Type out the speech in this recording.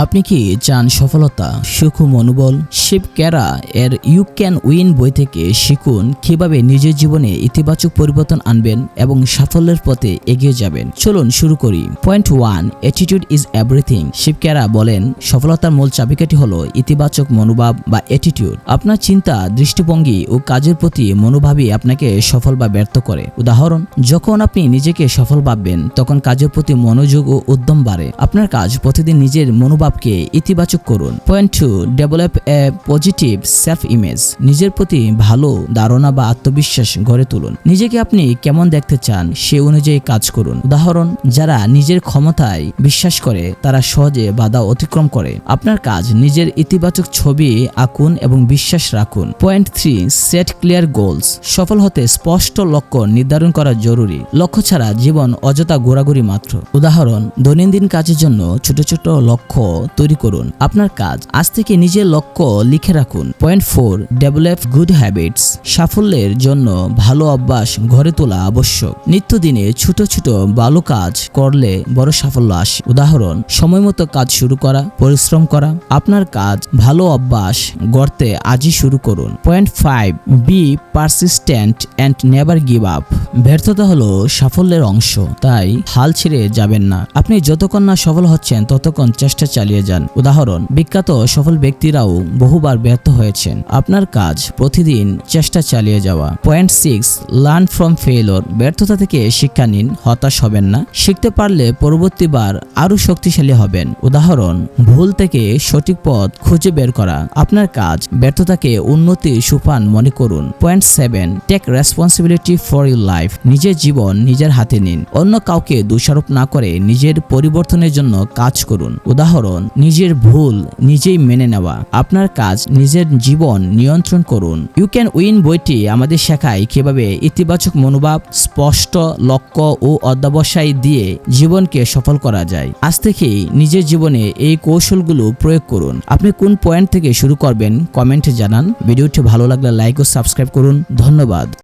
আপনি কি চান সফলতা, সুখ ও মনোবল? শিব ক্যারা এর ইউ ক্যান উইন বই থেকে শিখুন কিভাবে নিজের জীবনে ইতিবাচক পরিবর্তন আনবেন এবং সাফল্যের পথে এগিয়ে যাবেন। চলুন শুরু করি। Point 1, attitude is everything. Shiv Khera বলেন, সফলতার মূল চাবিকাঠি হলো ইতিবাচক মনোভাব বা অ্যাটিটিউড। আপনার চিন্তা, দৃষ্টিভঙ্গি ও কাজের প্রতি মনোভাবই আপনাকে সফল বা ব্যর্থ করে। উদাহরণ, যখন আপনি নিজেকে সফল ভাববেন তখন কাজের প্রতি মনোযোগ ও উদ্যম বাড়ে। আপনার কাজ প্রতিদিন নিজের মনোভাবকে ইতিবাচক করুন। Point 2, develop a positive self image. নিজের প্রতি ভালো ধারণা বা আত্মবিশ্বাস গড়ে তুলুন। নিজেকে আপনি কেমন দেখতে চান সে অনুযায়ী কাজ করুন। উদাহরণ, যারা নিজের ক্ষমতায় বিশ্বাস করে তারা সহজে বাধা অতিক্রম করে। আপনার কাজ নিজের ইতিবাচক ছবি আঁকুন এবং বিশ্বাস রাখুন। Point 3, set clear goals. সফল হতে স্পষ্ট লক্ষ্য নির্ধারণ করা জরুরি। লক্ষ্য ছাড়া জীবন অযথা ঘোরাঘুরি মাত্র। উদাহরণ, দৈনন্দিন কাজের জন্য ছোট ছোট লক্ষ্য তৈরি করুন। আপনার কাজ আজ থেকে নিজের লক্ষ্য লিখে রাখুন। Point 4, develop good habits. সাফল্যের জন্য ভালো অভ্যাস গড়ে তোলা আবশ্যক। নিত্যদিনে ছোট ছোট ভালো কাজ করলে বড় সাফল্য আসে। উদাহরণ, সময়মতো কাজ শুরু করা, পরিশ্রম করা। আপনার কাজ ভালো অভ্যাস গড়তে আজই শুরু করুন। Point 5, be persistent and never give up. ব্যর্থতা হলো সাফল্যের অংশ, তাই হাল ছেড়ে যাবেন না। আপনি যতক্ষণ না সফল হচ্ছেন ততক্ষণ চেষ্টা চালিয়ে যান। উদাহরণ, বিখ্যাত সফল ব্যক্তিরাও বহুবার ব্যর্থ হয়েছেন। আপনার কাজ প্রতিদিন চেষ্টা চালিয়ে যাওয়া। Point 6, learn from failure. ব্যর্থতা থেকে শিক্ষা নিন, হতাশ হবেন না। শিখতে পারলে পরবর্তীবার আরো শক্তিশালী হবেন। উদাহরণ, ভুল থেকে সঠিক পথ খুঁজে বের করা। আপনার কাজ ব্যর্থতাকে উন্নতির সোপান মনে করুন। Point 7, take responsibility for your life. নিজের জীবন নিজের হাতে নিন। অন্য কাউকে দোষারোপ না করে নিজের পরিবর্তনের জন্য কাজ করুন। উদাহরণ, নিজের ভুল নিজেই মেনে নেওয়া। আপনার কাজ নিজের জীবন নিয়ন্ত্রণ করুন। ইউ ক্যান উইন বইটি আমাদের শেখায় কিভাবে ইতিবাচক মনোভাব, স্পষ্ট লক্ষ্য ও অধ্যবসায় দিয়ে জীবনকে সফল করা যায়। আজ থেকেই নিজের জীবনে এই কৌশলগুলো প্রয়োগ করুন। আপনি কোন পয়েন্ট থেকে শুরু করবেন কমেন্টে জানান। ভিডিওটি ভালো লাগলে লাইক ও সাবস্ক্রাইব করুন। ধন্যবাদ।